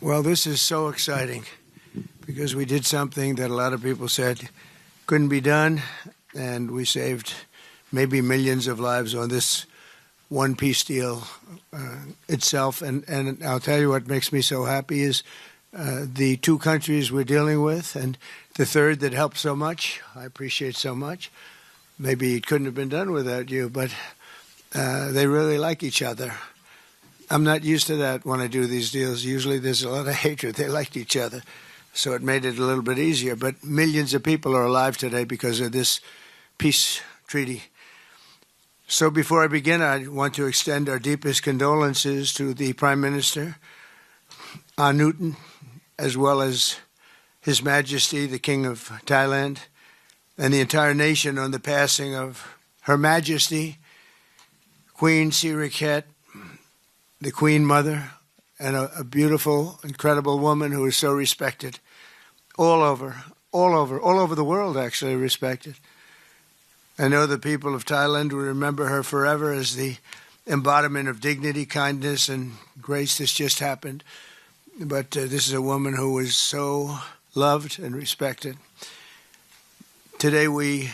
Well, this is so exciting because we did something that a lot of people said couldn't be done, and we saved maybe millions of lives on this one peace deal itself. And I'll tell you what makes me so happy is the two countries we're dealing with, and the third that helped so much. I appreciate so much. Maybe it couldn't have been done without you, but they really like each other. I'm not used to that when I do these deals. Usually there's a lot of hatred. They liked each other, so it made it a little bit easier. But millions of people are alive today because of this peace treaty. So before I begin, I want to extend our deepest condolences to the Prime Minister, Newton, as well as His Majesty, the King of Thailand, and the entire nation on the passing of Her Majesty, Queen Sirikhet, the Queen Mother, and a beautiful, incredible woman who is so respected all over the world, actually respected. I know the people of Thailand will remember her forever as the embodiment of dignity, kindness, and grace. This just happened. But this is a woman who was so loved and respected. Today we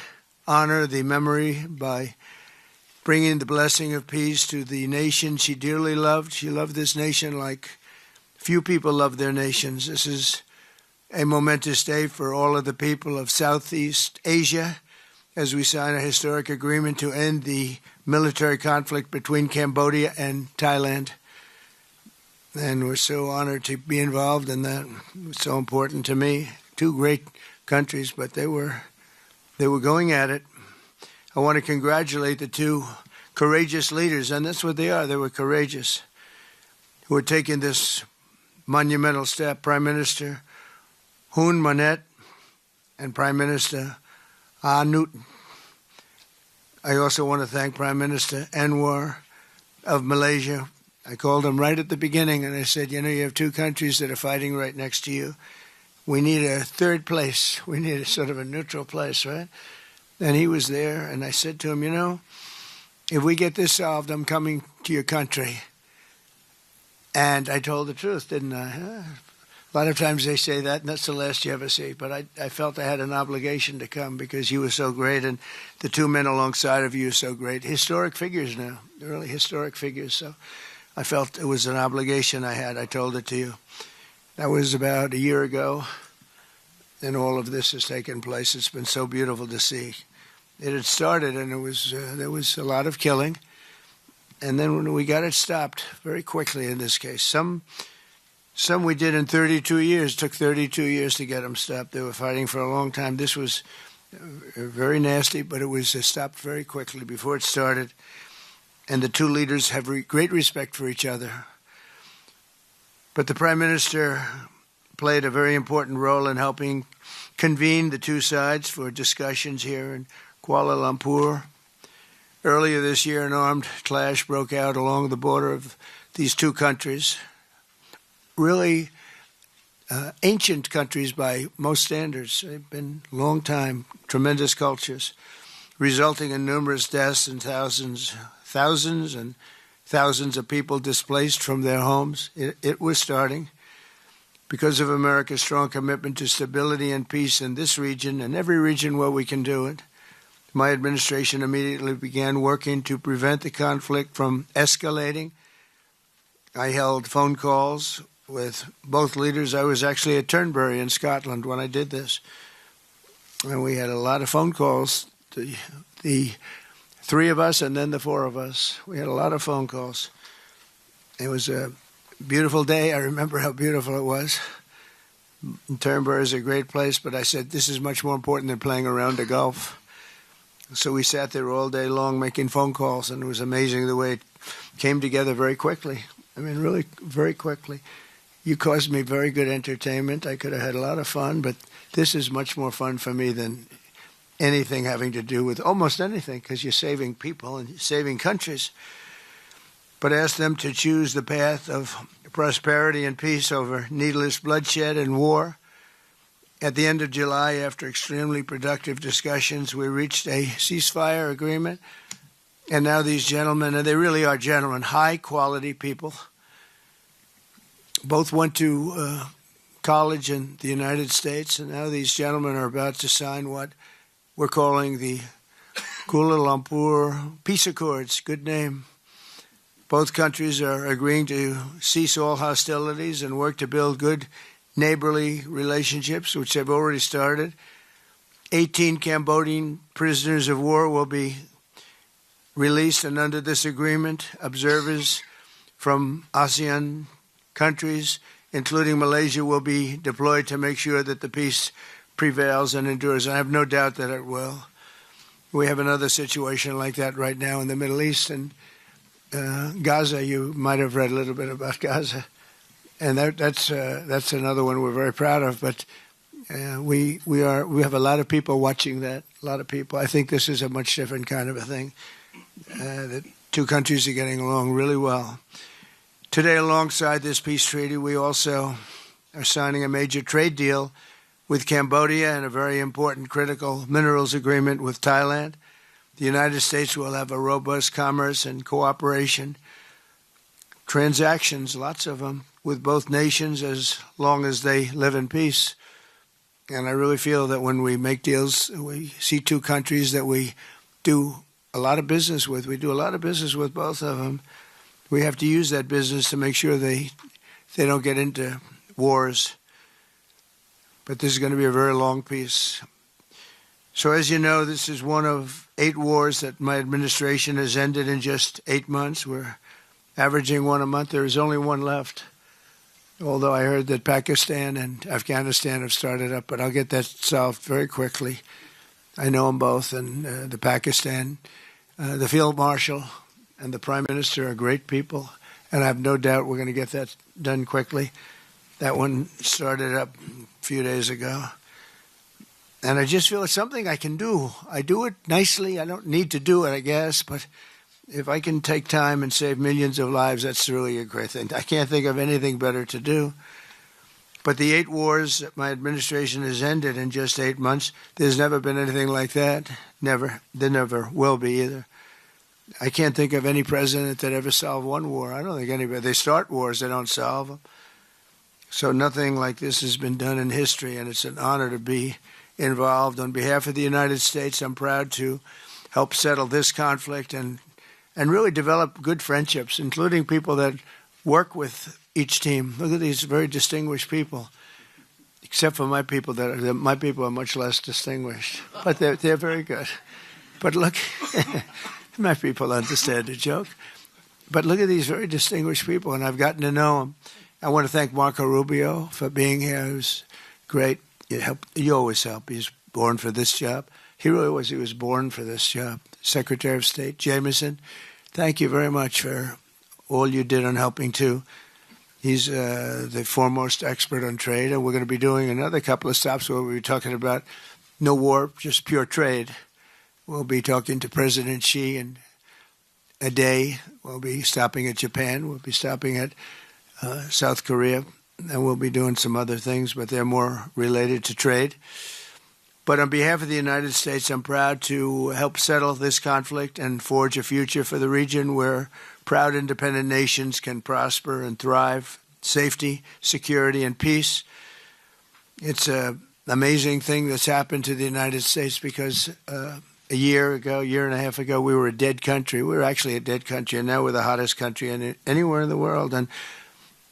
honor the memory by bringing the blessing of peace to the nation she dearly loved. She loved this nation like few people love their nations. This is a momentous day for all of the people of Southeast Asia as we sign a historic agreement to end the military conflict between Cambodia and Thailand. And we're so honored to be involved in that. It's so important to me. Two great countries, but they were going at it. I want to congratulate the two courageous leaders, and that's what they are. They were courageous, who are taking this monumental step. Prime Minister Hun Manet and Prime Minister Newton. I also want to thank Prime Minister Anwar of Malaysia. I called him right at the beginning, and I said, you have two countries that are fighting right next to you. We need a third place. We need a sort of a neutral place, right? And he was there, and I said to him, if we get this solved, I'm coming to your country. And I told the truth, didn't I? A lot of times they say that, and that's the last you ever see. But I felt I had an obligation to come because you were so great, and the two men alongside of you are so great. Historic figures now, really historic figures. So I felt it was an obligation I had. I told it to you. That was about a year ago. And all of this has taken place. It's been so beautiful to see. It had started, and there was a lot of killing. And then when we got it stopped very quickly in this case, some we did in 32 years. It took 32 years to get them stopped. They were fighting for a long time. This was very nasty, but it was stopped very quickly before it started. And the two leaders have great respect for each other. But the Prime Minister played a very important role in helping convene the two sides for discussions here in Kuala Lumpur. Earlier this year, an armed clash broke out along the border of these two countries, really ancient countries by most standards. They've been long time, tremendous cultures, resulting in numerous deaths and thousands and thousands of people displaced from their homes. It was starting. Because of America's strong commitment to stability and peace in this region and every region where we can do it, my administration immediately began working to prevent the conflict from escalating. I held phone calls with both leaders. I was actually at Turnberry in Scotland when I did this. And we had a lot of phone calls, the three of us and then the four of us. We had a lot of phone calls. It was a beautiful day. I remember how beautiful it was. Turnberry is a great place, but I said, this is much more important than playing around the golf. So we sat there all day long making phone calls, and it was amazing the way it came together very quickly. I mean, really very quickly. You caused me very good entertainment. I could have had a lot of fun, but this is much more fun for me than anything having to do with almost anything, because you're saving people and saving countries. But ask them to choose the path of prosperity and peace over needless bloodshed and war. At the end of July, after extremely productive discussions, we reached a ceasefire agreement. And now these gentlemen, and they really are gentlemen, high-quality people, Both went to college in the United States, and now these gentlemen are about to sign what we're calling the Kuala Lumpur Peace Accords. Good name. Both countries are agreeing to cease all hostilities and work to build good neighborly relationships, which have already started. 18 Cambodian prisoners of war will be released, and under this agreement, observers from ASEAN countries, including Malaysia, will be deployed to make sure that the peace prevails and endures. I have no doubt that it will. We have another situation like that right now in the Middle East, and Gaza. You might have read a little bit about Gaza, and that's another one we're very proud of. But we have a lot of people watching that. A lot of people. I think this is a much different kind of a thing. The two countries are getting along really well. Today, alongside this peace treaty, we also are signing a major trade deal with Cambodia and a very important critical minerals agreement with Thailand. The United States will have a robust commerce and cooperation transactions, lots of them, with both nations as long as they live in peace. And I really feel that when we make deals, we see two countries that we do a lot of business with. We do a lot of business with both of them. We have to use that business to make sure they don't get into wars. But this is going to be a very long peace. So as you know, this is one of 8 wars that my administration has ended in just 8 months. We're averaging one a month. There is only one left, although I heard that Pakistan and Afghanistan have started up, but I'll get that solved very quickly. I know them both, and the Pakistan, the Field Marshal and the Prime Minister are great people, and I have no doubt we're going to get that done quickly. That one started up a few days ago. And I just feel it's something I can do. I do it nicely. I don't need to do it, I guess, but if I can take time and save millions of lives, that's really a great thing. I can't think of anything better to do. But the 8 wars that my administration has ended in just 8 months, there's never been anything like that. Never. There never will be either. I can't think of any president that ever solved one war. I don't think anybody. They start wars, they don't solve them. So nothing like this has been done in history, and it's an honor to be involved. On behalf of the United States, I'm proud to help settle this conflict and really develop good friendships, including people that work with each team. Look at these very distinguished people, except for my people. My people are much less distinguished, but they're very good. But look, my people understand the joke. But look at these very distinguished people, and I've gotten to know them. I want to thank Marco Rubio for being here. He was great. You always help. He's born for this job. He really was. He was born for this job. Secretary of State Jameson, thank you very much for all you did on helping too. He's the foremost expert on trade, and we're going to be doing another couple of stops where we'll be talking about no war, just pure trade. We'll be talking to President Xi in a day. We'll be stopping at Japan. We'll be stopping at South Korea. And we'll be doing some other things, but they're more related to trade. But on behalf of the United States, I'm proud to help settle this conflict and forge a future for the region where proud independent nations can prosper and thrive, safety, security, and peace. It's an amazing thing that's happened to the United States because a year and a half ago, we were a dead country. We were actually a dead country, and now we're the hottest country anywhere in the world. And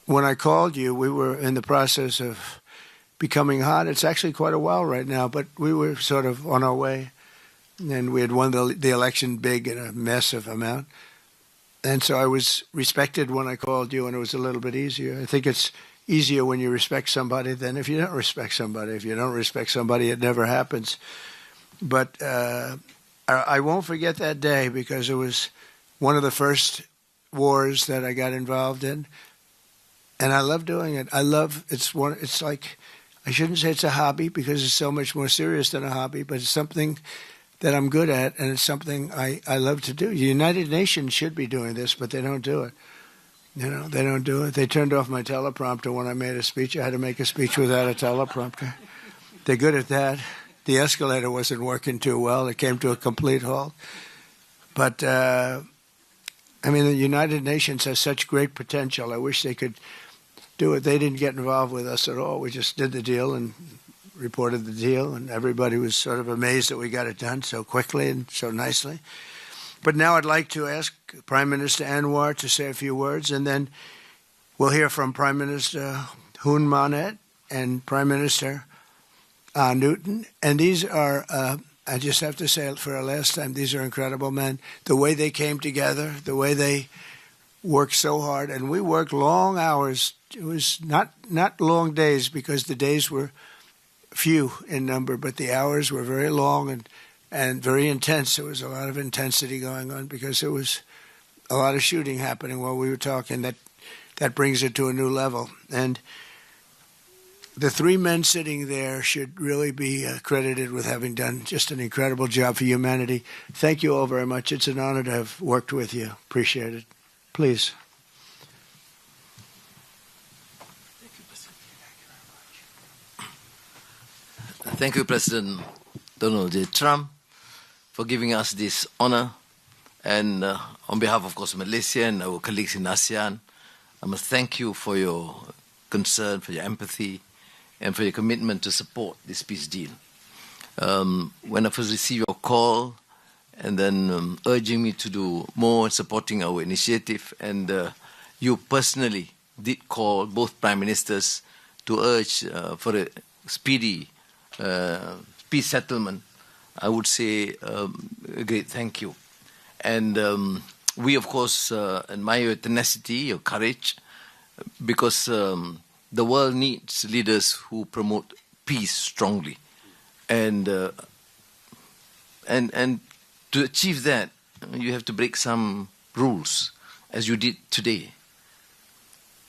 when I called you, we were in the process of becoming hot. It's actually quite a while right now, but we were sort of on our way. And we had won the election big in a massive amount. And so I was respected when I called you, and it was a little bit easier. I think it's easier when you respect somebody than if you don't respect somebody. If you don't respect somebody, it never happens. But I won't forget that day because it was one of the first wars that I got involved in. And I love doing it. It's like, I shouldn't say it's a hobby because it's so much more serious than a hobby, but it's something that I'm good at, and it's something I love to do. The United Nations should be doing this, but they don't do it. They don't do it. They turned off my teleprompter when I made a speech. I had to make a speech without a teleprompter. They're good at that. The escalator wasn't working too well. It came to a complete halt. But, the United Nations has such great potential. I wish they could do it. They didn't get involved with us at all. We just did the deal and reported the deal, and everybody was sort of amazed that we got it done so quickly and so nicely. But now I'd like to ask Prime Minister Anwar to say a few words, and then we'll hear from Prime Minister Hun Manet and Prime Minister Newton. And these are, I just have to say it for a last time, these are incredible men. The way they came together, the way they worked so hard, and we worked long hours. It was not long days because the days were few in number, but the hours were very long and very intense. There was a lot of intensity going on because there was a lot of shooting happening while we were talking. That brings it to a new level. And the three men sitting there should really be credited with having done just an incredible job for humanity. Thank you all very much. It's an honor to have worked with you. Appreciate it. Please. Thank you, President Donald J. Trump, for giving us this honor. And on behalf, of course, Malaysia and our colleagues in ASEAN, I must thank you for your concern, for your empathy, and for your commitment to support this peace deal. When I first received your call and then urging me to do more, supporting our initiative, and you personally did call both prime ministers to urge for a speedy peace settlement, I would say a great thank you. And we, of course, admire your tenacity, your courage, because the world needs leaders who promote peace strongly. And to achieve that, you have to break some rules, as you did today.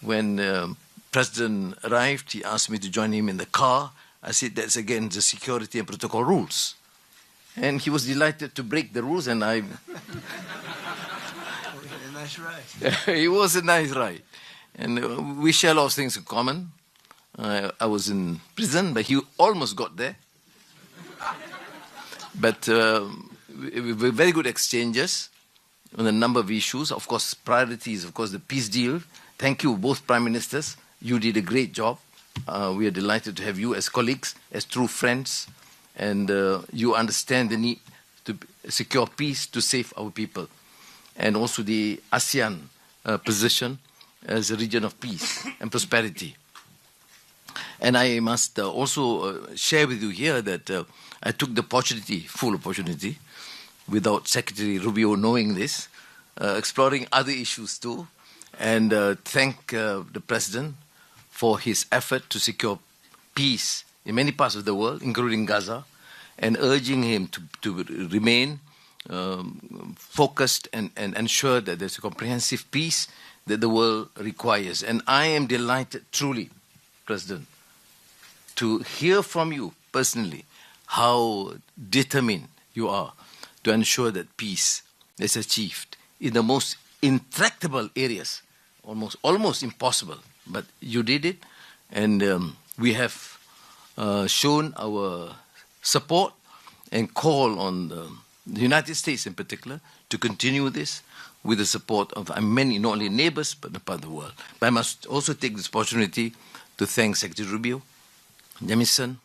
When President arrived, he asked me to join him in the car. I said, that's against the security and protocol rules. And he was delighted to break the rules, and I... A nice ride. It was a nice ride. And we share a lot of things in common. I was in prison, but he almost got there. But very good exchanges on a number of issues. Of course, priorities, of course, the peace deal. Thank you, both prime ministers. You did a great job. We are delighted to have you as colleagues, as true friends, and you understand the need to secure peace to save our people, and also the ASEAN position as a region of peace and prosperity. And I must also share with you here that I took the opportunity, full opportunity, without Secretary Rubio knowing this, exploring other issues too, and thank the President for his effort to secure peace in many parts of the world, including Gaza, and urging him to remain focused and ensure that there's a comprehensive peace that the world requires. And I am delighted, truly, President, to hear from you personally how determined you are to ensure that peace is achieved in the most intractable areas, almost impossible. But you did it, and we have shown our support and call on the United States in particular to continue this with the support of many, not only neighbors, but part of the world. But I must also take this opportunity to thank Secretary Rubio, Jamieson,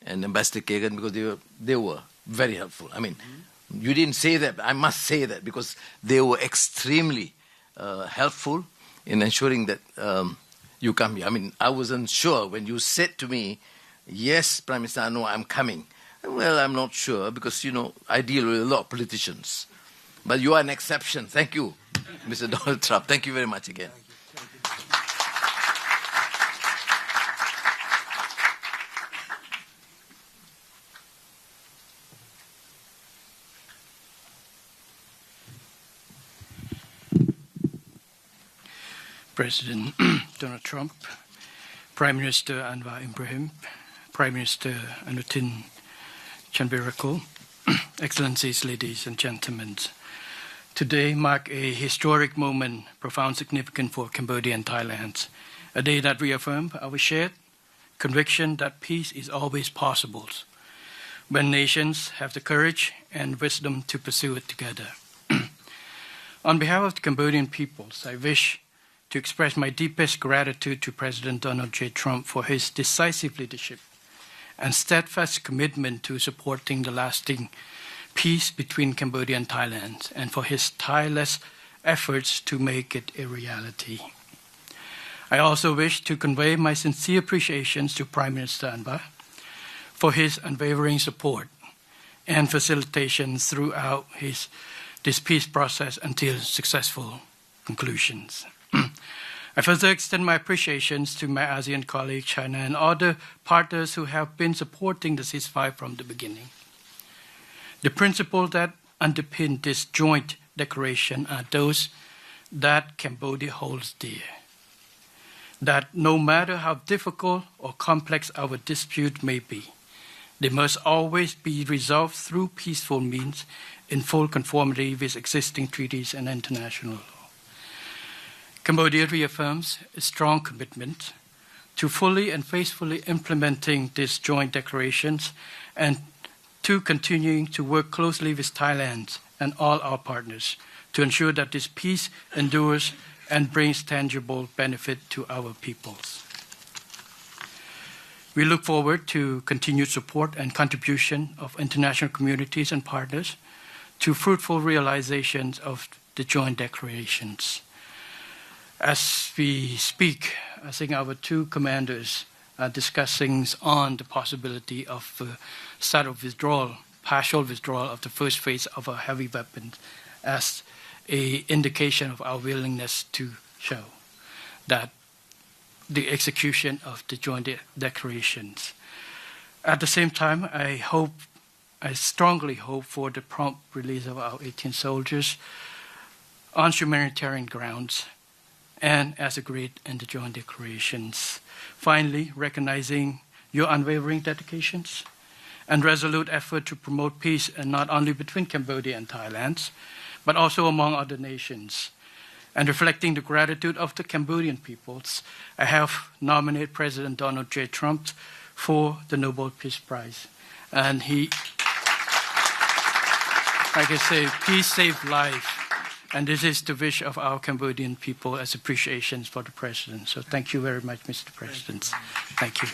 and Ambassador Kagan, because they were very helpful. I mean, you didn't say that, but I must say that, because they were extremely helpful in ensuring that you come here. I mean, I wasn't sure when you said to me, yes, Prime Minister, I know I'm coming. Well, I'm not sure, because, you know, I deal with a lot of politicians. But you are an exception. Thank you, Mr. Donald Trump. Thank you very much again. President Donald Trump, Prime Minister Anwar Ibrahim, Prime Minister Anutin Chanvirakul, Excellencies, ladies and gentlemen. Today marks a historic moment, profound significance for Cambodia and Thailand, a day that reaffirms our shared conviction that peace is always possible when nations have the courage and wisdom to pursue it together. On behalf of the Cambodian peoples, I wish to express my deepest gratitude to President Donald J. Trump for his decisive leadership and steadfast commitment to supporting the lasting peace between Cambodia and Thailand, and for his tireless efforts to make it a reality. I also wish to convey my sincere appreciations to Prime Minister Anwar for his unwavering support and facilitation throughout this peace process until successful conclusions. I further extend my appreciations to my ASEAN colleagues, China, and other partners who have been supporting the ceasefire from the beginning. The principles that underpin this joint declaration are those that Cambodia holds dear. That no matter how difficult or complex our dispute may be, they must always be resolved through peaceful means in full conformity with existing treaties and international law. Cambodia reaffirms a strong commitment to fully and faithfully implementing these joint declarations and to continuing to work closely with Thailand and all our partners to ensure that this peace endures and brings tangible benefit to our peoples. We look forward to continued support and contribution of international communities and partners to fruitful realizations of the joint declarations. As we speak, I think our two commanders are discussing on the possibility of start of withdrawal, partial withdrawal of the first phase of our heavy weapons as an indication of our willingness to show that the execution of the joint declarations. At the same time, I strongly hope for the prompt release of our 18 soldiers on humanitarian grounds and as agreed in the joint declarations. Finally, recognizing your unwavering dedications and resolute effort to promote peace, and not only between Cambodia and Thailand, but also among other nations. And reflecting the gratitude of the Cambodian peoples, I have nominated President Donald J. Trump for the Nobel Peace Prize. And he, like I say, peace saved life. And this is the wish of our Cambodian people as appreciations for the President. So thank you very much, Mr. President. Thank you.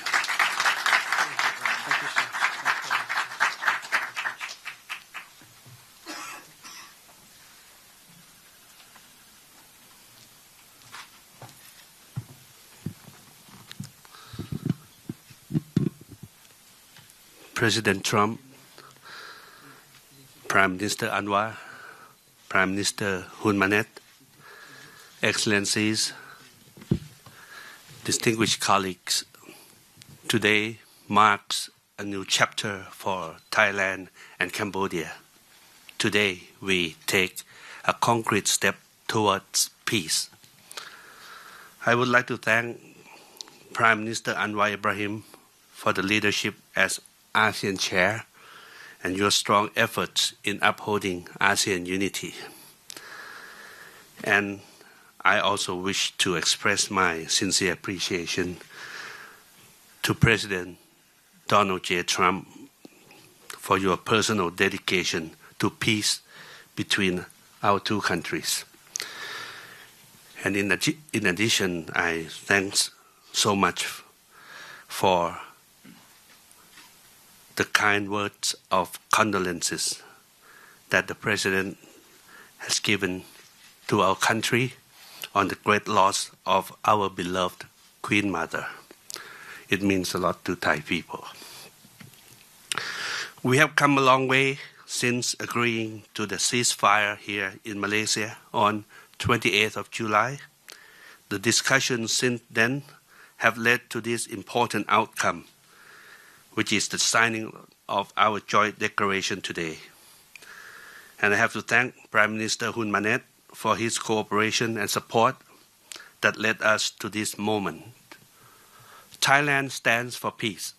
President Trump, Prime Minister Anwar, Prime Minister Hun Manet, Excellencies, distinguished colleagues, today marks a new chapter for Thailand and Cambodia. Today we take a concrete step towards peace. I would like to thank Prime Minister Anwar Ibrahim for the leadership as ASEAN Chair and your strong efforts in upholding ASEAN unity. And I also wish to express my sincere appreciation to President Donald J. Trump for your personal dedication to peace between our two countries. And in addition, I thanks so much for the kind words of condolences that the President has given to our country on the great loss of our beloved Queen Mother. It means a lot to Thai people. We have come a long way since agreeing to the ceasefire here in Malaysia on 28th of July. The discussions since then have led to this important outcome, which is the signing of our joint declaration today. And I have to thank Prime Minister Hun Manet for his cooperation and support that led us to this moment. Thailand stands for peace.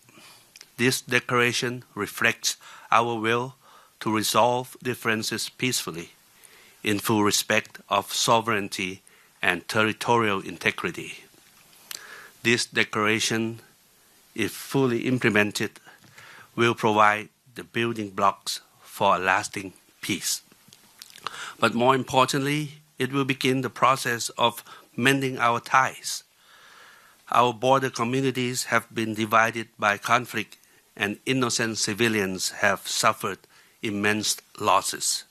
This declaration reflects our will to resolve differences peacefully, in full respect of sovereignty and territorial integrity. This declaration, if fully implemented, will provide the building blocks for a lasting peace. But more importantly, it will begin the process of mending our ties. Our border communities have been divided by conflict, and innocent civilians have suffered immense losses.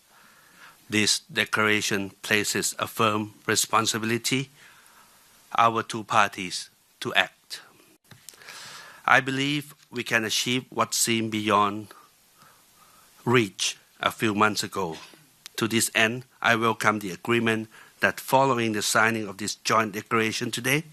This declaration places a firm responsibility our two parties to act. I believe we can achieve what seemed beyond reach a few months ago. To this end, I welcome the agreement that following the signing of this joint declaration today,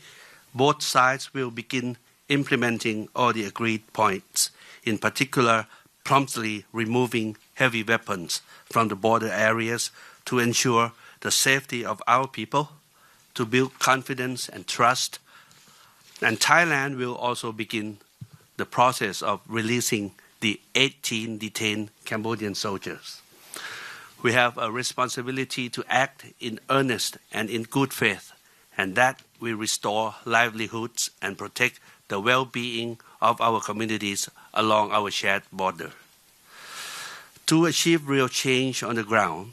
both sides will begin implementing all the agreed points, in particular promptly removing heavy weapons from the border areas to ensure the safety of our people, to build confidence and trust. And Thailand will also begin the process of releasing the 18 detained Cambodian soldiers. We have a responsibility to act in earnest and in good faith, and that we restore livelihoods and protect the well-being of our communities along our shared border. To achieve real change on the ground,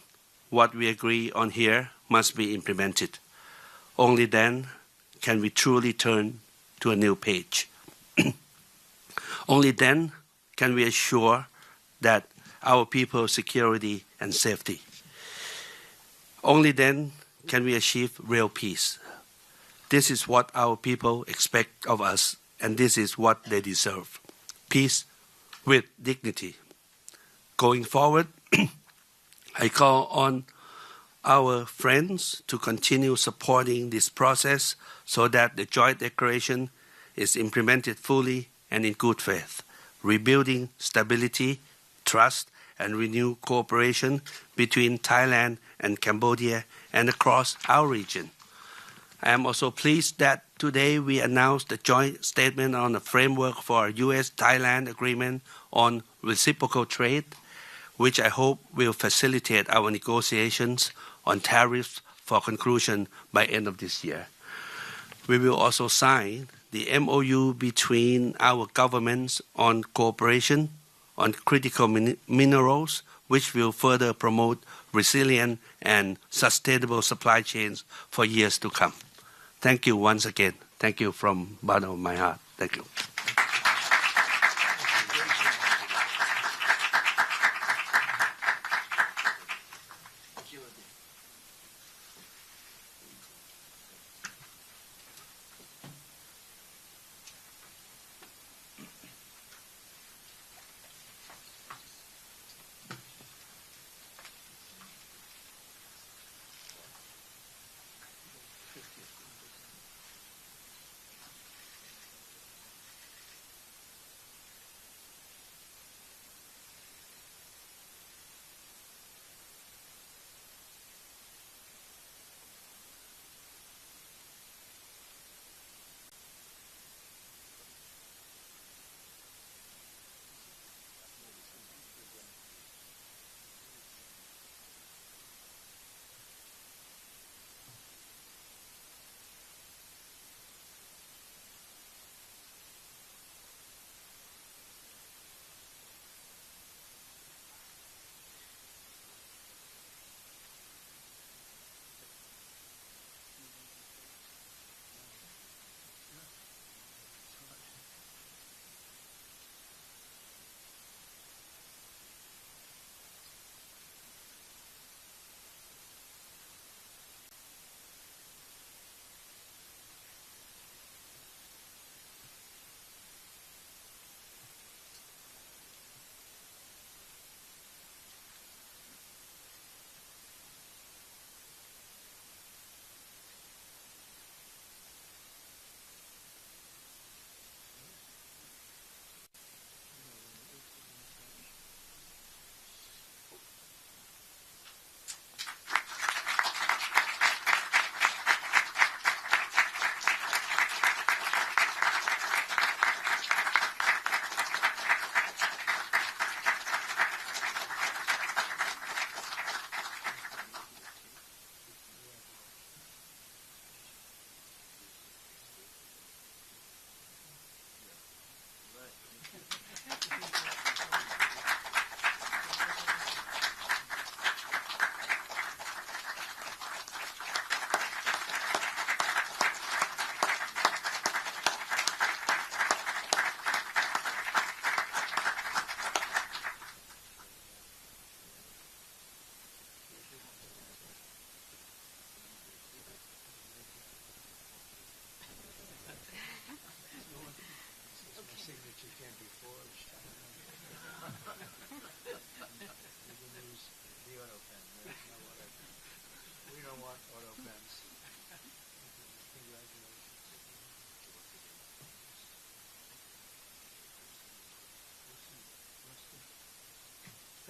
what we agree on here must be implemented. Only then can we truly turn to a new page. Only then can we assure that our people's security and safety. Only then can we achieve real peace. This is what our people expect of us, and this is what they deserve. Peace with dignity. Going forward, I call on our friends to continue supporting this process so that the joint declaration is implemented fully and in good faith, rebuilding stability, trust, and renewed cooperation between Thailand and Cambodia and across our region. I am also pleased that today we announced the joint statement on the framework for a U.S.-Thailand agreement on reciprocal trade, which I hope will facilitate our negotiations on tariffs for conclusion by end of this year. We will also sign the MOU between our governments on cooperation on critical minerals, which will further promote resilient and sustainable supply chains for years to come. Thank you once again. Thank you from the bottom of my heart. Thank you.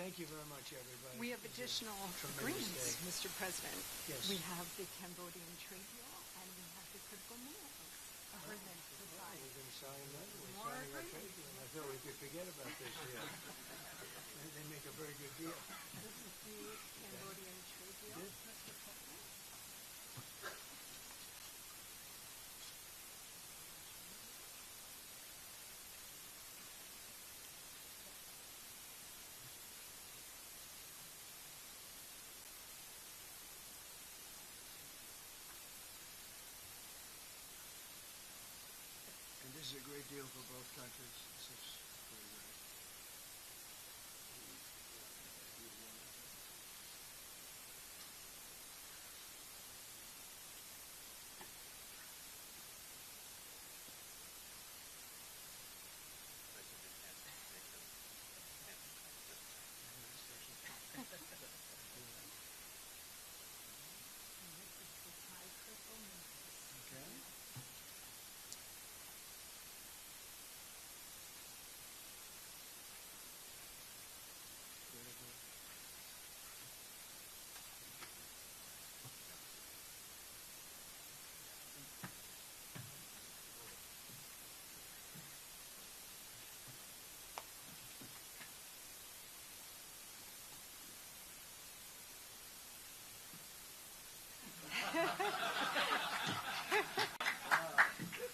Thank you very much, everybody. We have additional Tremendous agreements, day. Mr. President. Yes. We have the Cambodian trade deal and we have the critical minerals agreement to sign. We're going to sign that. We're More signing our trade agreements. deal. I thought we could forget about this deal. They make a very good deal. This is the Cambodian trade deal, Mr. President. And this is a great deal for both countries. This is very good. And this is the Thai critical minerals. Okay. Very good.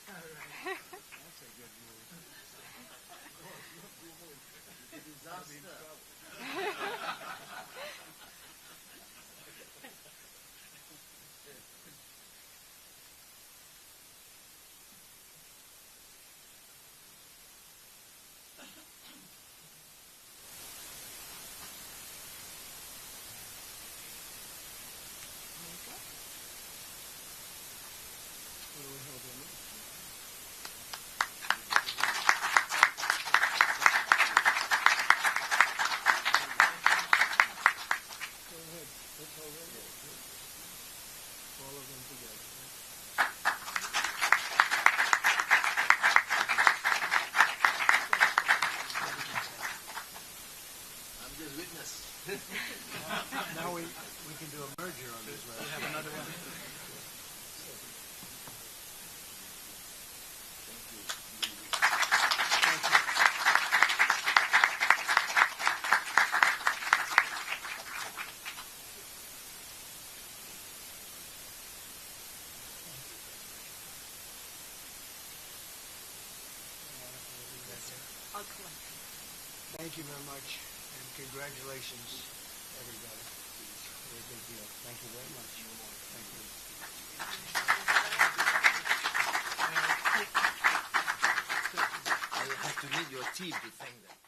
That's a good move. What do we hold in there? Go ahead. Let's hold it. All of them together. I'm just witness. Now we can do a merger on this, right? Have another one. I'll collect them. Thank you very much, and congratulations, everybody. Very big deal. Thank you very much. Thank you. I have to need your team to thank them.